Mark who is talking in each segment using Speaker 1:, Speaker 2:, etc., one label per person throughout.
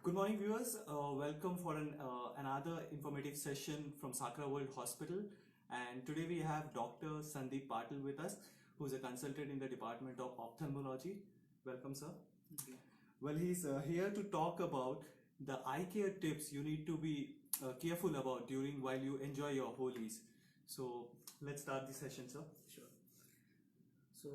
Speaker 1: Good morning, viewers. Welcome for another informative session from Sakra World Hospital. And today we have Dr. Sandeep Patil with us, who is a consultant in the Department of Ophthalmology. Welcome, sir.
Speaker 2: Okay.
Speaker 1: Well, he's here to talk about the eye care tips you need to be careful about during while you enjoy your holies. So let's start the session, sir.
Speaker 2: Sure. So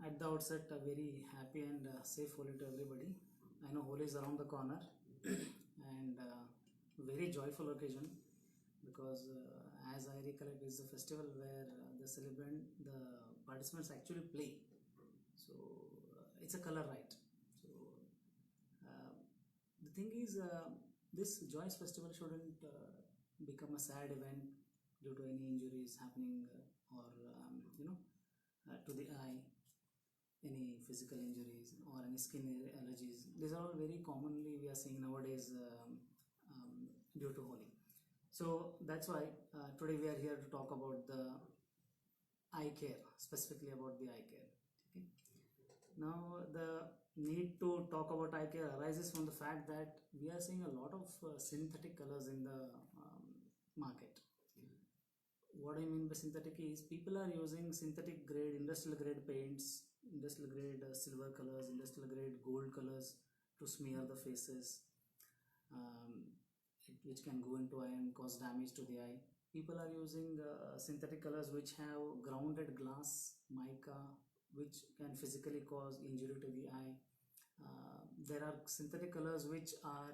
Speaker 2: at the outset, a very happy and safe Holi to everybody. I know Holi is around the corner and very joyful occasion because as I recollect, it's a festival where the participants actually play. So it's a color right. So uh, the thing is, this joyous festival shouldn't become a sad event due to any injuries happening or to the eye, any physical injuries or any skin allergies. These are all very commonly we are seeing nowadays due to Holi. So that's why today we are here to talk about the eye care, specifically about the eye care. Okay. Now the need to talk about eye care arises from the fact that we are seeing a lot of synthetic colors in the market. What I mean by synthetic is people are using synthetic grade, industrial grade paints, industrial grade silver colors, industrial grade gold colors to smear the faces, which can go into eye and cause damage to the eye. People are using synthetic colors which have grounded glass, mica, which can physically cause injury to the eye. There are synthetic colors which are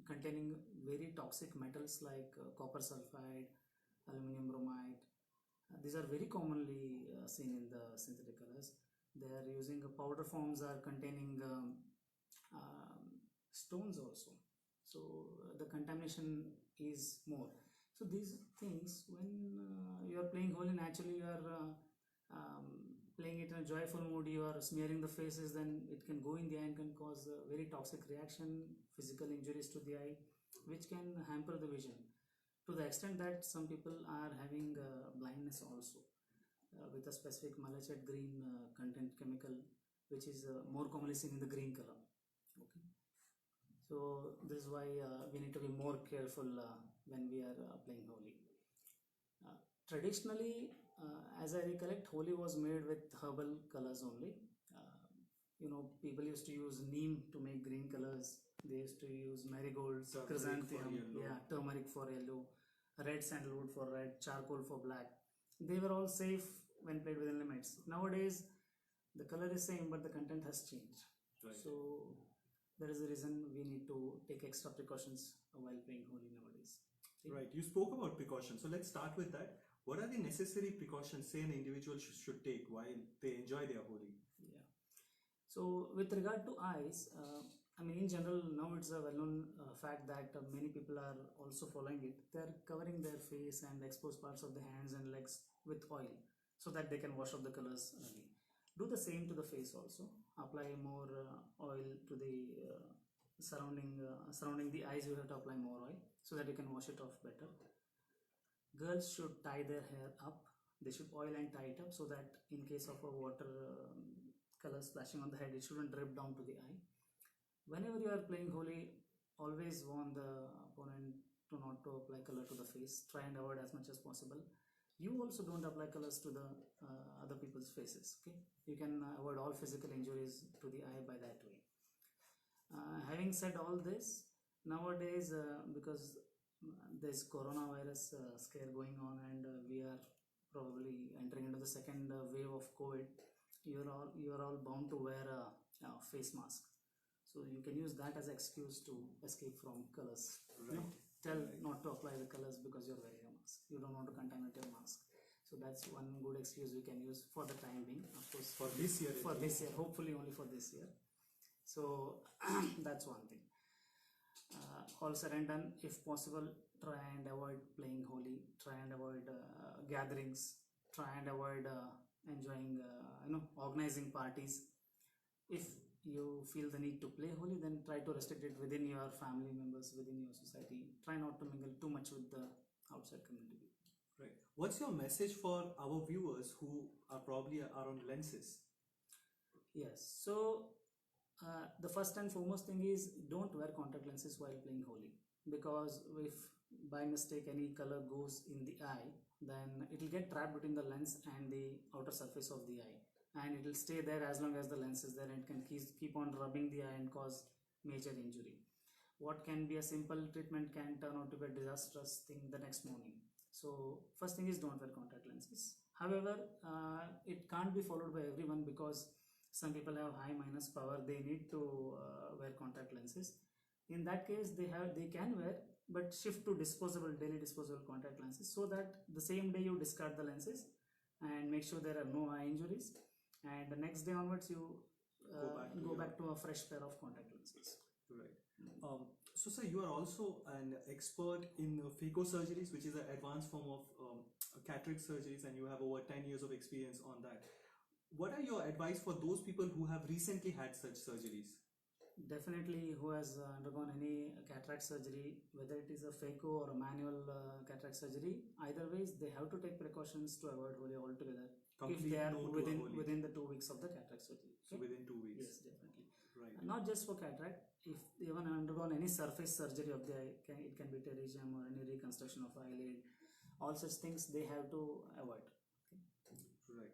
Speaker 2: containing very toxic metals like copper sulfide, aluminum bromide. These are very commonly seen in the synthetic colors. They are using powder forms are containing stones also. So the contamination is more. So these things, when you are playing Holi, naturally you are playing it in a joyful mood, you are smearing the faces, then it can go in the eye and can cause a very toxic reaction, physical injuries to the eye, which can hamper the vision to the extent that some people are having blindness also with a specific malachite green content chemical, which is more commonly seen in the green color. Okay. So this is why we need to be more careful when we are playing Holi. Traditionally, as I recollect, Holi was made with herbal colors only. People used to use neem to make green colors. They used to use marigolds, chrysanthemum, turmeric for yellow, red sandalwood for red, charcoal for black. They were all safe when played within limits. Nowadays, the color is same, but the content has changed.
Speaker 1: Right.
Speaker 2: So that is the reason we need to take extra precautions while playing Holi nowadays. See?
Speaker 1: Right. You spoke about precautions, so let's start with that. What are the necessary precautions say an individual should take while they enjoy their Holi?
Speaker 2: Yeah. So with regard to eyes, in general, now it's a well-known fact that many people are also following it. They're covering their face and exposed parts of the hands and legs with oil so that they can wash off the colors early. Do the same to the face also. Apply more oil to the surrounding the eyes. You have to apply more oil so that you can wash it off better. Girls should tie their hair up. They should oil and tie it up so that in case of a water color splashing on the head, it shouldn't drip down to the eye. Whenever you are playing Holi, always warn the opponent to not to apply color to the face. Try and avoid as much as possible. You also don't apply colors to the other people's faces. Okay, you can avoid all physical injuries to the eye by that way. Having said all this, nowadays because there's coronavirus scare going on and we are probably entering into the second wave of COVID, you are all bound to wear a face mask. So you can use that as an excuse to escape from colors.
Speaker 1: Right.
Speaker 2: Tell not to apply the colors because you're wearing a mask. You don't want to contaminate your mask. So that's one good excuse we can use for the time being. Of course,
Speaker 1: For this year.
Speaker 2: For this year, hopefully only for this year. So that's one thing. All said and done, if possible, try and avoid playing Holi. Try and avoid gatherings. Try and avoid enjoying, organizing parties. If you feel the need to play Holi, then try to restrict it within your family members, within your society. Try not to mingle too much with the outside community.
Speaker 1: Right. What's your message for our viewers who are probably are on lenses?
Speaker 2: Yes. So the first and foremost thing is don't wear contact lenses while playing Holi, because if by mistake any color goes in the eye, then it will get trapped between the lens and the outer surface of the eye, and it will stay there as long as the lens is there, and it can keep on rubbing the eye and cause major injury. What can be a simple treatment can turn out to be a disastrous thing the next morning. So first thing is don't wear contact lenses. However, it can't be followed by everyone, because some people have high minus power, they need to wear contact lenses. In that case, they can wear, but shift to daily disposable contact lenses, so that the same day you discard the lenses and make sure there are no eye injuries, and the next day onwards you go back to a fresh pair of contact lenses.
Speaker 1: Right. So, sir, you are also an expert in phacosurgeries, which is an advanced form of cataract surgeries, and you have over 10 years of experience on that. What are your advice for those people who have recently had such surgeries?
Speaker 2: Definitely, who has undergone any cataract surgery, whether it is a phaco or a manual cataract surgery, either ways they have to take precautions to avoid Holi altogether. If they are within the 2 weeks of the cataract surgery.
Speaker 1: So within 2 weeks.
Speaker 2: Yes, definitely.
Speaker 1: Right.
Speaker 2: Not just for cataract, if even undergone any surface surgery of the eye, it can be pterygium or any reconstruction of eyelid, all such things they have to avoid.
Speaker 1: Right.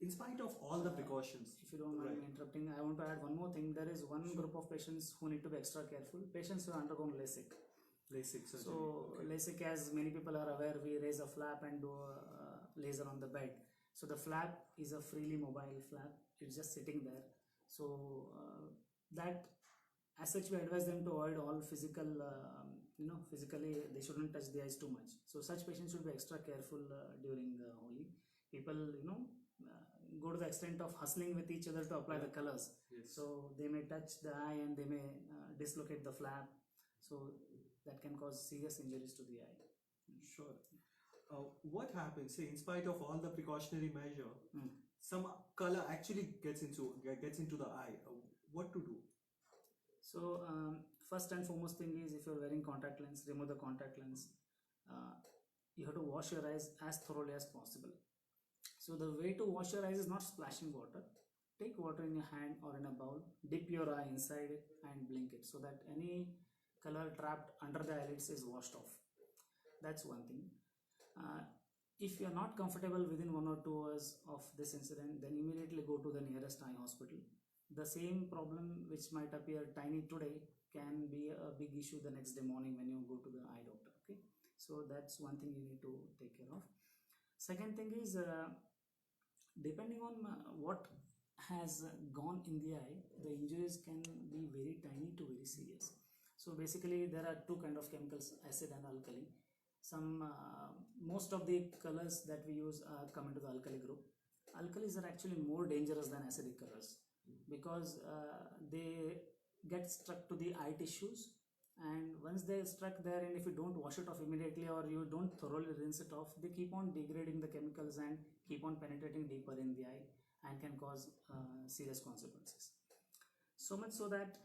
Speaker 1: In spite of all the precautions.
Speaker 2: If you don't mind interrupting, I want to add one more thing. There is one group of patients who need to be extra careful. Patients who have undergone LASIK.
Speaker 1: LASIK surgery.
Speaker 2: So LASIK, as many people are aware, we raise a flap and do a laser on the bed. So the flap is a freely mobile flap. It's just sitting there. So that, as such, we advise them to avoid all physically they shouldn't touch the eyes too much. So such patients should be extra careful during Holi. People, go to the extent of hustling with each other to apply the colors.
Speaker 1: Yes.
Speaker 2: So they may touch the eye and they may dislocate the flap. So that can cause serious injuries to the eye.
Speaker 1: Sure. What happens, say, in spite of all the precautionary measure, some color actually gets into the eye? What to do?
Speaker 2: So first and foremost thing is, if you're wearing contact lens, remove the contact lens. You have to wash your eyes as thoroughly as possible. So the way to wash your eyes is not splashing water. Take water in your hand or in a bowl, dip your eye inside it and blink it, so that any color trapped under the eyelids is washed off. That's one thing. If you are not comfortable within 1 or 2 hours of this incident, then immediately go to the nearest eye hospital. The same problem which might appear tiny today can be a big issue the next day morning when you go to the eye doctor. Okay, so that's one thing you need to take care of. Second thing is, depending on what has gone in the eye, the injuries can be very tiny to very serious. So basically there are two kind of chemicals, acid and alkali. Most of the colors that we use come into the alkali group. Alkalis are actually more dangerous than acidic colors, because they get stuck to the eye tissues, and once they're stuck there, and if you don't wash it off immediately or you don't thoroughly rinse it off, they keep on degrading the chemicals and keep on penetrating deeper in the eye and can cause serious consequences. So much so that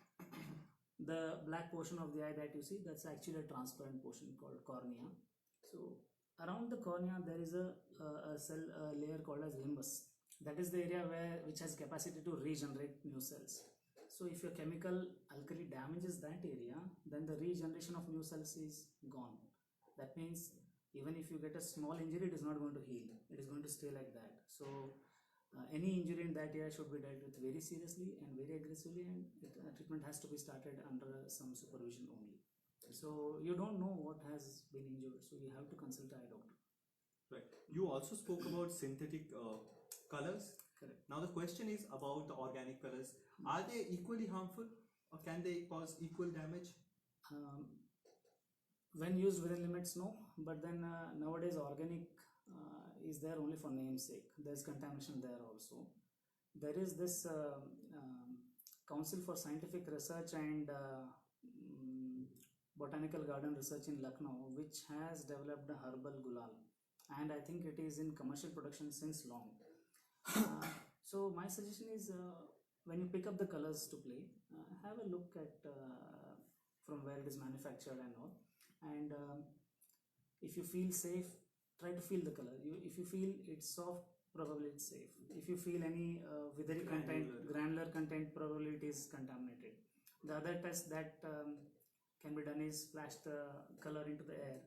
Speaker 2: the black portion of the eye that you see, that's actually a transparent portion called cornea. So around the cornea there is a layer called as limbus. That is the area which has capacity to regenerate new cells. So if your chemical alkali damages that area, then the regeneration of new cells is gone. That means even if you get a small injury, it is not going to heal. It is going to stay like that. So any injury in that area should be dealt with very seriously and very aggressively, and treatment has to be started under some supervision only. So you don't know what has been injured, so you have to consult an eye doctor.
Speaker 1: Right. You also spoke about synthetic colors.
Speaker 2: Correct.
Speaker 1: Now the question is about the organic colors. Are they equally harmful, or can they cause equal damage?
Speaker 2: When used within limits, no. But then nowadays organic is there only for namesake. There is contamination there also. There is this Council for Scientific Research and Botanical Garden Research in Lucknow, which has developed a herbal gulal, and I think it is in commercial production since long. So my suggestion is, when you pick up the colors to play, have a look at from where it is manufactured and all, and if you feel safe, try to feel the color. If you feel it's soft, probably it's safe. If you feel any withery content, granular content, probably it is contaminated. The other test that can be done is splash the color into the air.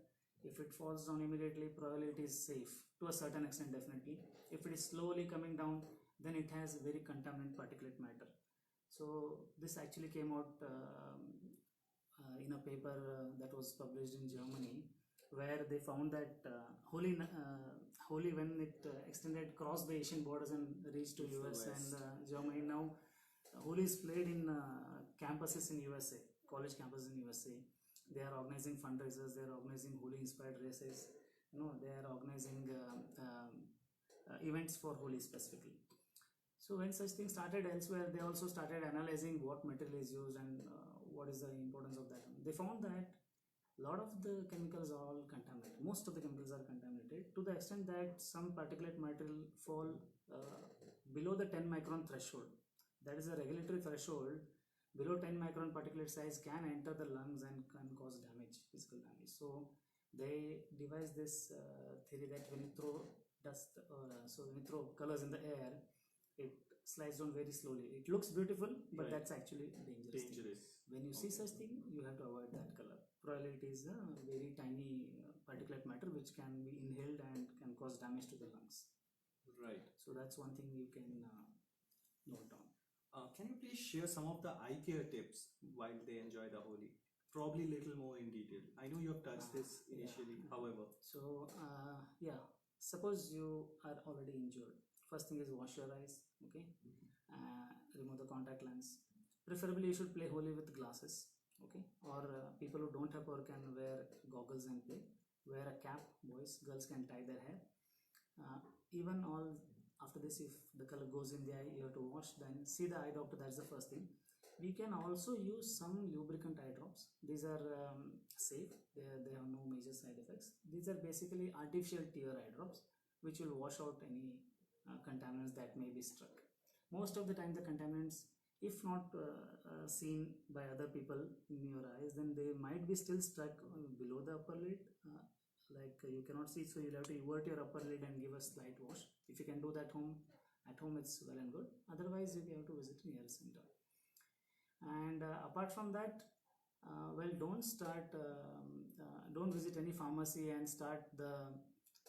Speaker 2: If it falls down immediately, probably it is safe to a certain extent, definitely. If it is slowly coming down, then it has very contaminant particulate matter. So this actually came out in a paper that was published in Germany, where they found that Holi when it extended crossed the Asian borders and reached to US and Germany. Now Holi is played in campuses in USA, college campuses in USA. They are organizing fundraisers, they are organizing Holi inspired races, they are organizing events for Holi specifically. So when such things started elsewhere, they also started analyzing what material is used and what is the importance of that. They found that a lot of the chemicals are all contaminated. Most of the chemicals are contaminated to the extent that some particulate material fall below the 10 micron threshold. That is a regulatory threshold. Below 10 micron particulate size can enter the lungs and can cause damage, physical damage. So they devised this theory that when you throw dust or when you throw colors in the air, it slides down very slowly. It looks beautiful, but that's actually dangerous. When you see such thing, you have to avoid that color. Probably it is a very tiny particulate matter which can be inhaled and can cause damage to the lungs.
Speaker 1: Right.
Speaker 2: So that's one thing you can note down.
Speaker 1: Can you please share some of the eye care tips while they enjoy the Holi? Probably little more in detail. I know you have touched this initially, however.
Speaker 2: So suppose you are already injured. First thing is wash your eyes, okay? Remove the contact lens. Preferably you should play Holi with glasses, okay? Or people who don't have power can wear goggles and play. Wear a cap, boys, girls can tie their hair. Even all after this, if the color goes in the eye, you have to wash, then see the eye doctor, that's the first thing. We can also use some lubricant eye drops. These are safe, they have no major side effects. These are basically artificial tear eye drops which will wash out any contaminants that may be struck. Most of the time the contaminants, if not seen by other people in your eyes, then they might be still stuck below the upper lid, like you cannot see, so you'll have to invert your upper lid and give a slight wash. If you can do that at home it's well and good. Otherwise you have to visit near center. And apart from that, don't visit any pharmacy and start the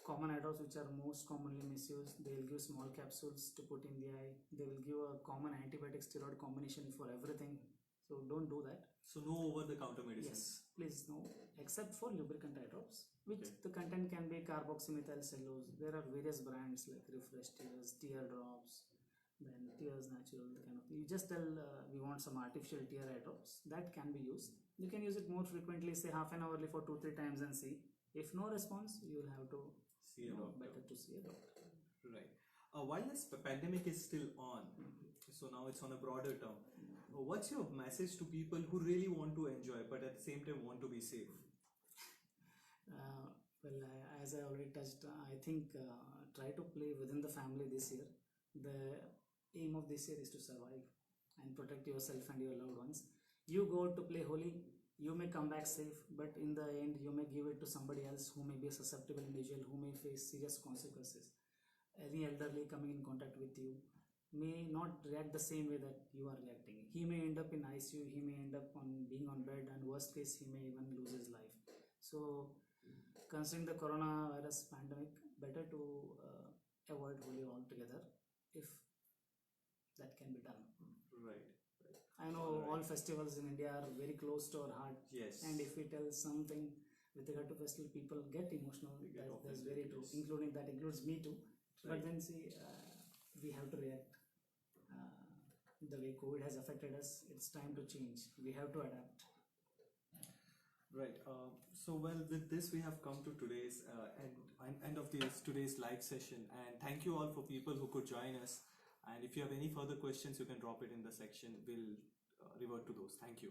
Speaker 2: common eye drops which are most commonly misused. They will give small capsules to put in the eye. They will give a common antibiotic steroid combination for everything. So don't do that.
Speaker 1: So no over-the-counter medicine.
Speaker 2: Yes, please no, except for lubricant eye drops, which the content can be carboxymethyl cellulose. There are various brands like Refresh Tears, Tear Drops, then Tears Natural, kind of. You just tell we want some artificial tear eye drops, that can be used. You can use it more frequently, say half an hourly for 2-3 times and see. If no response, you will have to
Speaker 1: see a doctor.
Speaker 2: Better to see a doctor.
Speaker 1: Right. While this pandemic is still on, so now it's on a broader term, what's your message to people who really want to enjoy but at the same time want to be safe?
Speaker 2: As I already touched, I think try to play within the family this year. The aim of this year is to survive and protect yourself and your loved ones. You go to play Holi, you may come back safe, but in the end you may give it to somebody else who may be a susceptible individual, who may face serious consequences. Any elderly coming in contact with you may not react the same way that you are reacting. He may end up in ICU, he may end up being on bed, and worst case he may even lose his life. So considering the coronavirus pandemic, better to avoid Holi altogether if that can be done.
Speaker 1: Right.
Speaker 2: I know all festivals in India are very close to our heart.
Speaker 1: Yes.
Speaker 2: And if we tell something with regard to festival, people get emotional. That's very true. That includes me too. Right. But then see, we have to react. The way COVID has affected us, it's time to change. We have to adapt.
Speaker 1: Right. So with this we have come to today's end of today's live session, and thank you all for people who could join us. And if you have any further questions, you can drop it in the section. We'll revert to those. Thank you.